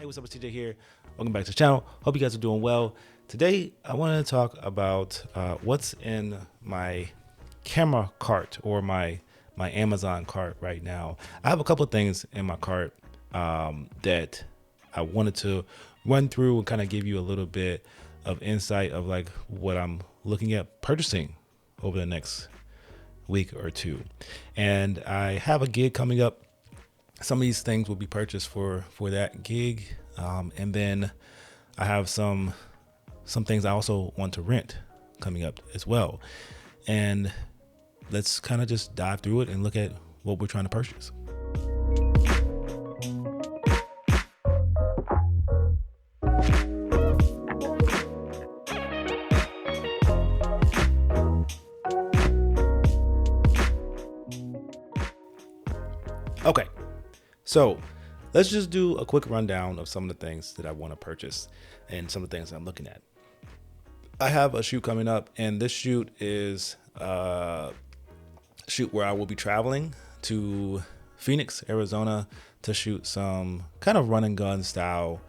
Hey, what's up? It's TJ here. Welcome back to the channel. Hope you guys are doing well. Today, I want to talk about what's in my camera cart or my Amazon cart right now. I have a couple of things in my cart that I wanted to run through and kind of give you a little bit of insight of like what I'm looking at purchasing over the next week or two. And I have a gig coming up. Some of these things will be purchased for that gig. And then I have some things I also want to rent coming up as well. And let's kind of just dive through it and look at what we're trying to purchase. Okay, so let's just do a quick rundown of some of the things that I want to purchase and some of the things I'm looking at. I have a shoot coming up, and this shoot is a shoot where I will be traveling to Phoenix, Arizona to shoot some kind of run and gun style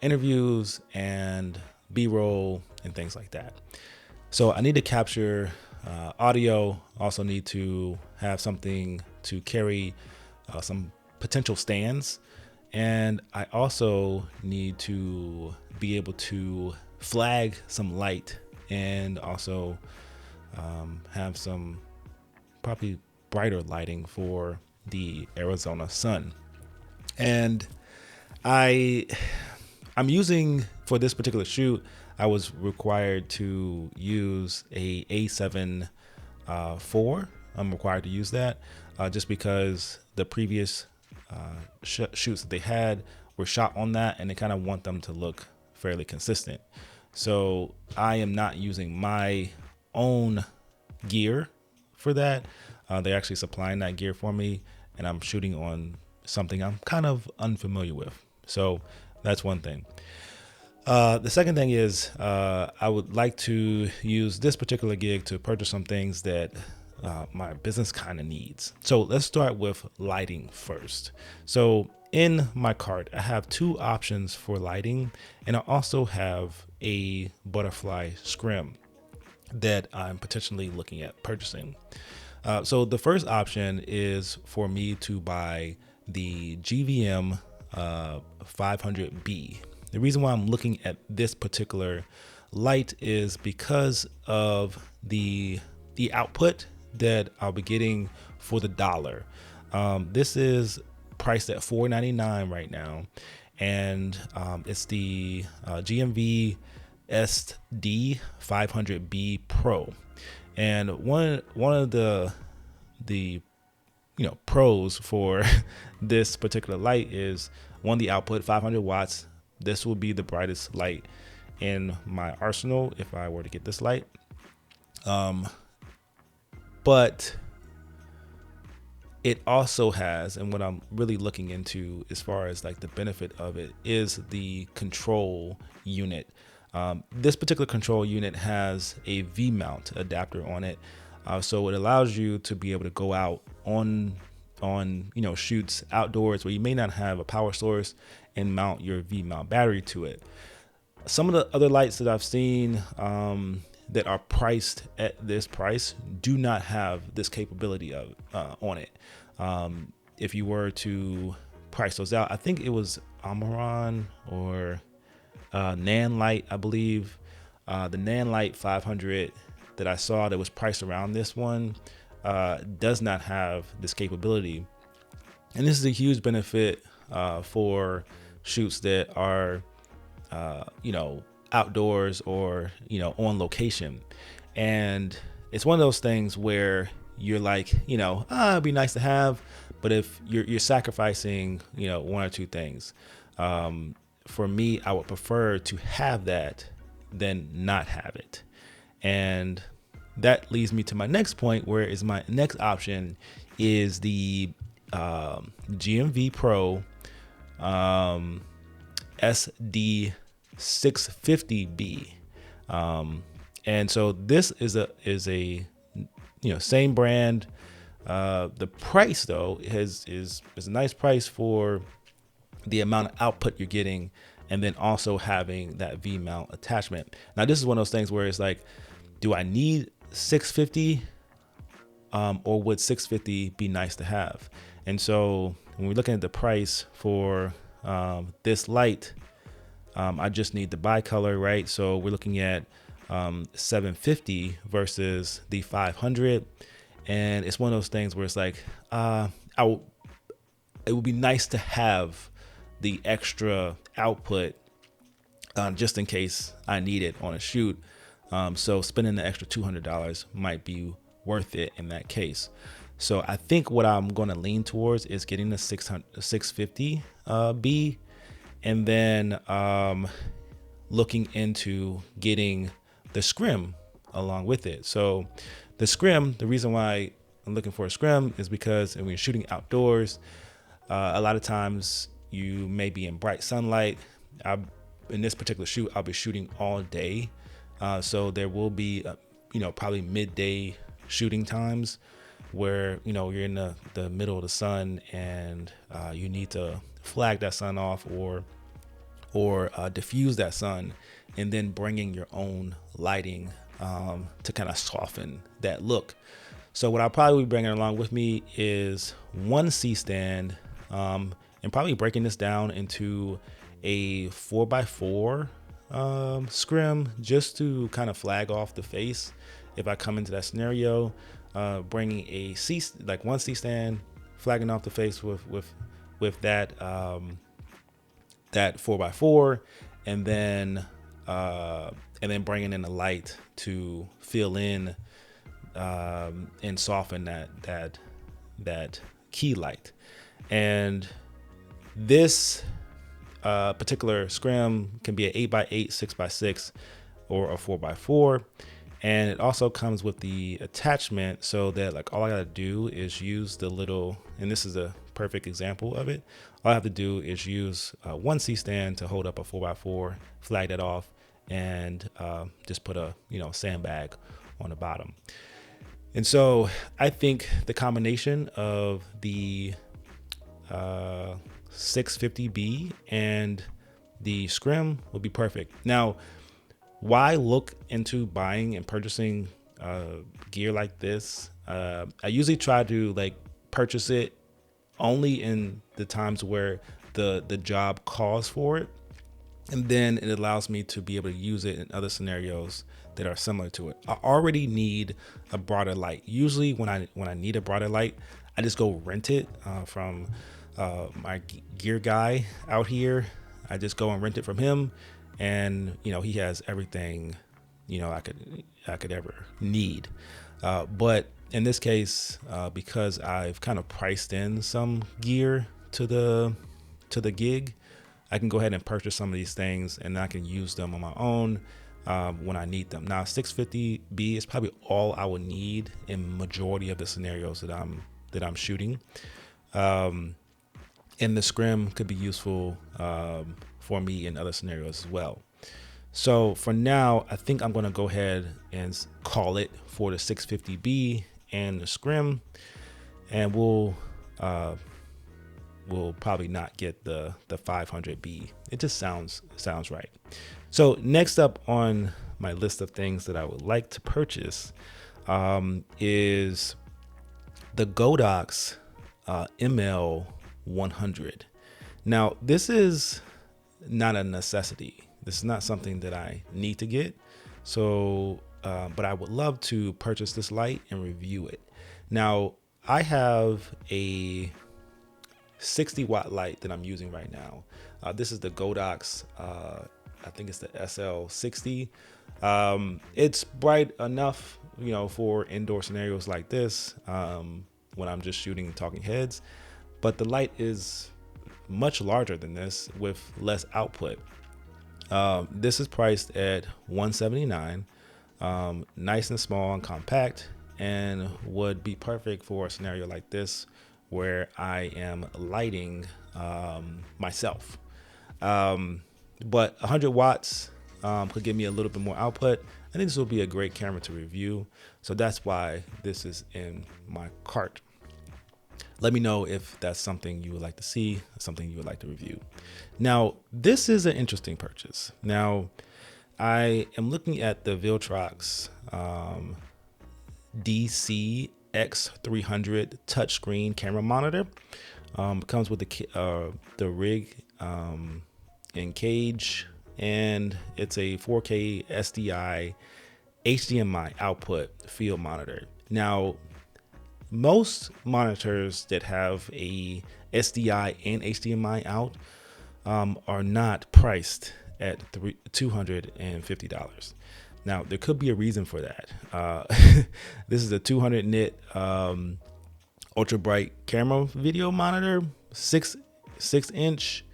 interviews and B-roll and things like that. So I need to capture audio, also need to have something to carry some potential stands. And I also need to be able to flag some light and also have some probably brighter lighting for the Arizona sun. And I'm using, for this particular shoot, I was required to use a A7 IV. I'm required to use that just because the previous shoots that they had were shot on that, and they kind of want them to look fairly consistent. So I am not using my own gear for that. They're actually supplying that gear for me, and I'm shooting on something I'm kind of unfamiliar with. So that's one thing. The second thing is I would like to use this particular gig to purchase some things that my business kind of needs. So let's start with lighting first. So in my cart, I have two options for lighting, and I also have a butterfly scrim that I'm potentially looking at purchasing. So the first option is for me to buy the GVM 500B. The reason why I'm looking at this particular light is because of the output that I'll be getting for the dollar. This is priced at $4.99 right now, and it's the GMV SD 500B Pro. And one of the pros for this particular light is the output, 500 watts. This will be the brightest light in my arsenal if I were to get this light. But it also has, and what I'm really looking into as far as like the benefit of it, is the control unit. This particular control unit has a V-mount adapter on it. So it allows you to be able to go out on shoots outdoors where you may not have a power source and mount your V-mount battery to it. Some of the other lights that I've seen that are priced at this price do not have this capability of on it. If you were to price those out, I think it was Amaran or Nan Light, I believe. The Nan Light 500 that I saw that was priced around this one does not have this capability. And this is a huge benefit for shoots that are outdoors or on location. And it's one of those things where you're like, it'd be nice to have, but if you're sacrificing one or two things, for me, I would prefer to have that than not have it. And that leads me to my next point, where is my next option is the GMV Pro SD 650B. And so this is a same brand. The price though is a nice price for the amount of output you're getting, and then also having that V mount attachment. Now, this is one of those things where it's like, do I need 650 or would 650 be nice to have? And so when we're looking at the price for this light, I just need the bicolor, right? So we're looking at 750 versus the 500. And it's one of those things where it's like, it would be nice to have the extra output just in case I need it on a shoot. So spending the extra $200 might be worth it in that case. So I think what I'm going to lean towards is getting the 650 B, and then looking into getting the scrim along with it. So the scrim, the reason why I'm looking for a scrim is because when you're shooting outdoors, a lot of times you may be in bright sunlight. In this particular shoot, I'll be shooting all day. So there will be, probably midday shooting times where, you're in the middle of the sun and you need to flag that sun off or diffuse that sun, and then bringing your own lighting to kind of soften that look. So what I'll probably be bringing along with me is one C-stand, and probably breaking this down into a 4x4 scrim, just to kind of flag off the face if I come into that scenario. Bringing one C-stand, flagging off the face with that that 4x4, and then bringing in the light to fill in and soften that key light. And this particular scrim can be an 8x8, 6x6, or a 4x4. And it also comes with the attachment, so that like all I gotta do is use the little, and this is a perfect example of it. All I have to do is use one C-stand to hold up a 4x4, flag that off, and just put a sandbag on the bottom. And so I think the combination of the 650B and the scrim would be perfect. Now, why look into buying and purchasing gear like this? I usually try to purchase it only in the times where the job calls for it, and then it allows me to be able to use it in other scenarios that are similar to it. I already need a broader light. Usually when I need a broader light, I just go rent it from my gear guy out here. I just go and rent it from him. And he has everything I could ever need, but in this case, because I've kind of priced in some gear to the gig, I can go ahead and purchase some of these things, and I can use them on my own when I need them. Now, 650B is probably all I would need in majority of the scenarios that I'm shooting, and the scrim could be useful for me in other scenarios as well. So for now, I think I'm going to go ahead and call it for the 650B and the scrim, and we'll probably not get the 500B. It just sounds right. So next up on my list of things that I would like to purchase is the Godox ML100. Now, this is not a necessity. This is not something that I need to get. So, but I would love to purchase this light and review it. Now, I have a 60-watt light that I'm using right now. This is the Godox, I think it's the SL60. It's bright enough, for indoor scenarios like this, when I'm just shooting talking heads, but the light is much larger than this with less output. This is priced at $179, nice and small and compact, and would be perfect for a scenario like this where I am lighting myself. But 100 watts could give me a little bit more output. I think this will be a great camera to review, so that's why this is in my cart. Let me know if that's something you would like to see, something you would like to review. Now, this is an interesting purchase. Now, I am looking at the Viltrox DCX300 touchscreen camera monitor. Comes with the rig and cage, and it's a 4K SDI HDMI output field monitor. Now, most monitors that have a SDI and HDMI out are not priced at $250. Now, there could be a reason for that. This is a 200 nit ultra bright camera video monitor, 6-inch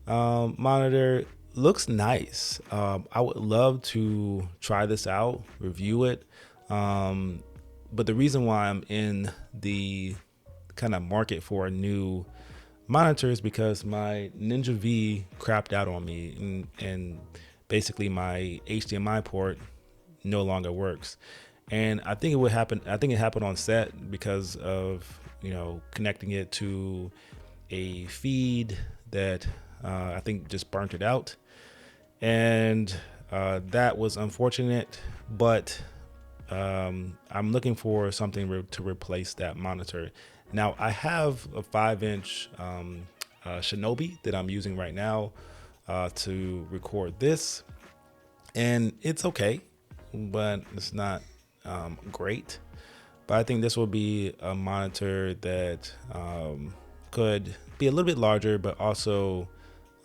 monitor. Looks nice. I would love to try this out, review it. But the reason why I'm in the kind of market for a new monitor is because my Ninja V crapped out on me, and basically my HDMI port no longer works. And I think it happened on set because of, connecting it to a feed that I think just burnt it out. And that was unfortunate, but I'm looking for something to replace that monitor. Now, I have a 5-inch Shinobi that I'm using right now to record this, and it's okay, but it's not great. But I think this will be a monitor that could be a little bit larger, but also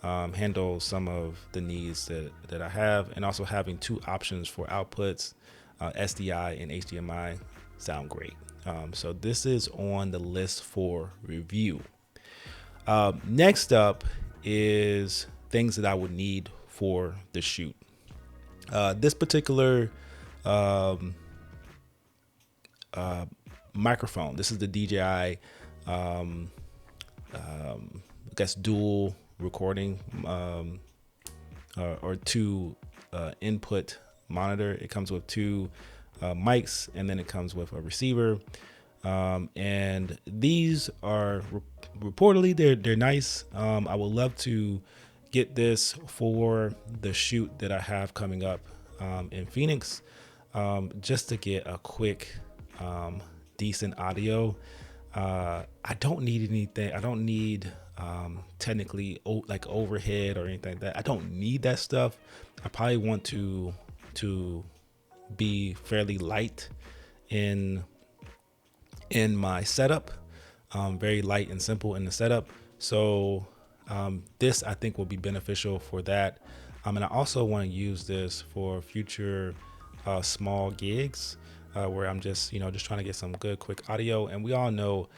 handle some of the needs that I have, and also having two options for outputs, SDI and HDMI, sound great. So this is on the list for review. Next up is things that I would need for the shoot. This particular microphone, this is the DJI I guess dual recording or two input monitor. It comes with two mics, and then it comes with a receiver. And these are reportedly they're nice. I would love to get this for the shoot that I have coming up in Phoenix, just to get a quick decent audio. I don't need anything. I don't need technically like overhead or anything like that. I don't need that stuff. I probably want to be fairly light in my setup, very light and simple in the setup. So this I think will be beneficial for that. And I also want to use this for future small gigs where I'm just trying to get some good quick audio. And we all know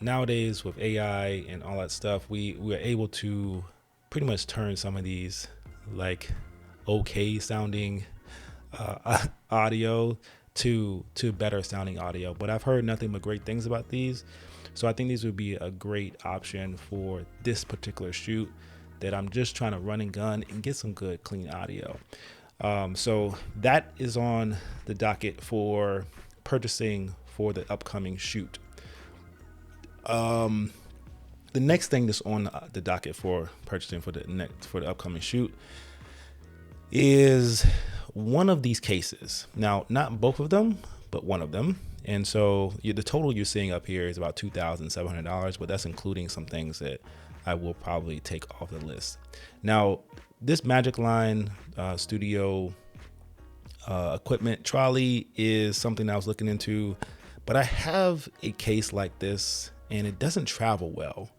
nowadays with AI and all that stuff, we're able to pretty much turn some of these like okay sounding audio to better sounding audio. But I've heard nothing but great things about these. So I think these would be a great option for this particular shoot that I'm just trying to run and gun and get some good clean audio. So that is on the docket for purchasing for the upcoming shoot. The next thing that's on the docket for purchasing for the upcoming shoot is one of these cases. Now, not both of them, but one of them. And so the total you're seeing up here is about $2,700, but that's including some things that I will probably take off the list. Now, this Magic Line studio equipment trolley is something I was looking into, but I have a case like this and it doesn't travel well.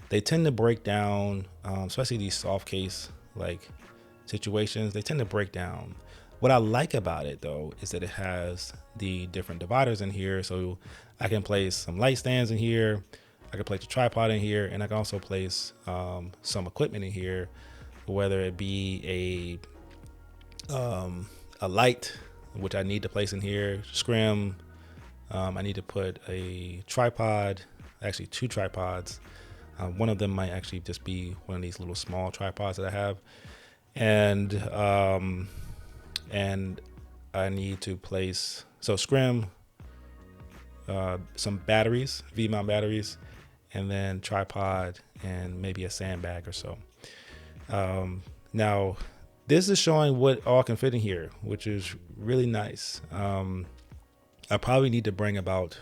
They tend to break down, especially these soft case like situations, they tend to break down. What I like about it though is that it has the different dividers in here, so I can place some light stands in here, I can place a tripod in here, and I can also place some equipment in here, whether it be a light, which I need to place in here, scrim. I need to put a tripod, actually two tripods. One of them might actually just be one of these little small tripods that I have, and I need to place scrim, some batteries, V-mount batteries, and then tripod and maybe a sandbag or so. Now, this is showing what all can fit in here, which is really nice. I probably need to bring about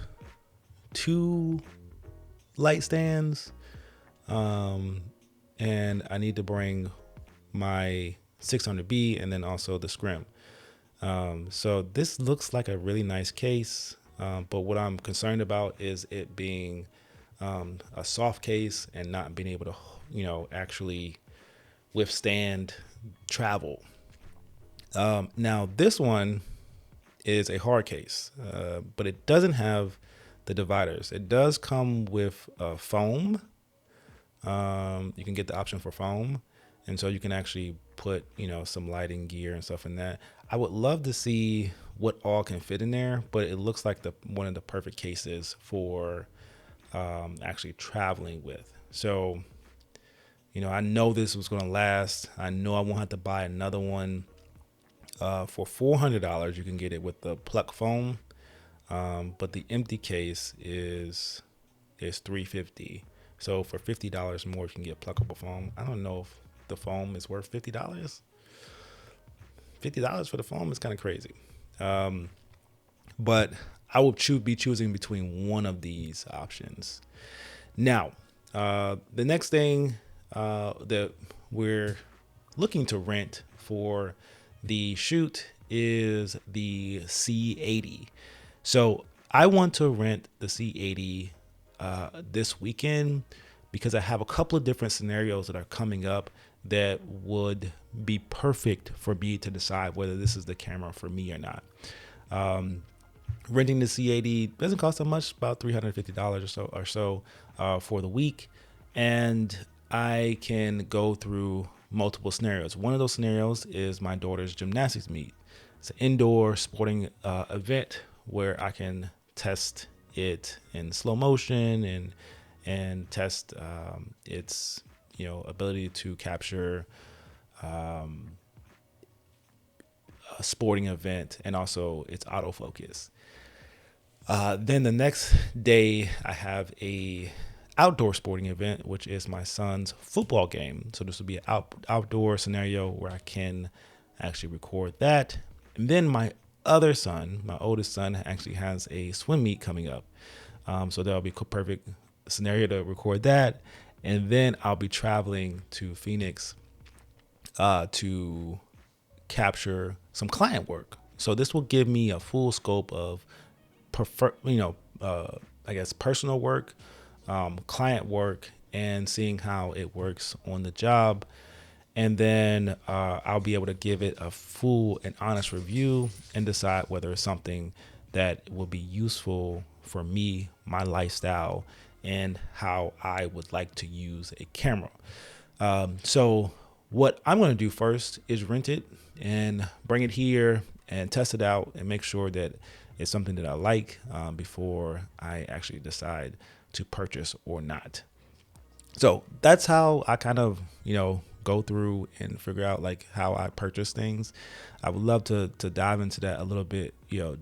2 light stands, and I need to bring my 600B and then also the scrim. So this looks like a really nice case, but what I'm concerned about is it being a soft case and not being able to, actually withstand travel. Now this one is a hard case, but it doesn't have the dividers. It does come with foam. You can get the option for foam, and so you can actually put some lighting gear and stuff in that. I would love to see what all can fit in there, but it looks like one of the perfect cases for actually traveling with. So I know this was going to last. I know I won't have to buy another one. For $400 you can get it with the pluck foam, but the empty case is $350. So for $50 more, you can get pluckable foam. I don't know if the foam is worth $50. $50 for the foam is kind of crazy. But I will be choosing between one of these options. Now, the next thing that we're looking to rent for the shoot is the C80. So I want to rent the C80 this weekend because I have a couple of different scenarios that are coming up that would be perfect for me to decide whether this is the camera for me or not. Renting the C80 doesn't cost that much, about $350 or so for the week, and I can go through multiple scenarios. One of those scenarios is my daughter's gymnastics meet. It's an indoor sporting event where I can test it in slow motion and test its ability to capture a sporting event and also its autofocus. Then the next day I have a outdoor sporting event, which is my son's football game. So this will be an outdoor scenario where I can actually record that. And then my other son, my oldest son, actually has a swim meet coming up. So that'll be a perfect scenario to record that. And then I'll be traveling to Phoenix to capture some client work. So this will give me a full scope of personal work, client work, and seeing how it works on the job. And then I'll be able to give it a full and honest review and decide whether it's something that will be useful for me, my lifestyle, and how I would like to use a camera. So what I'm going to do first is rent it and bring it here and test it out and make sure that it's something that I like before I actually decide to purchase or not. So that's how I kind of, go through and figure out like how I purchase things. I would love to dive into that a little bit,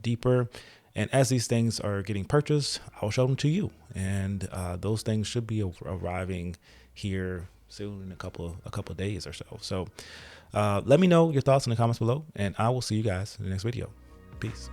deeper. And as these things are getting purchased, I'll show them to you. And those things should be arriving here soon in a couple of days or so. So let me know your thoughts in the comments below, and I will see you guys in the next video. Peace.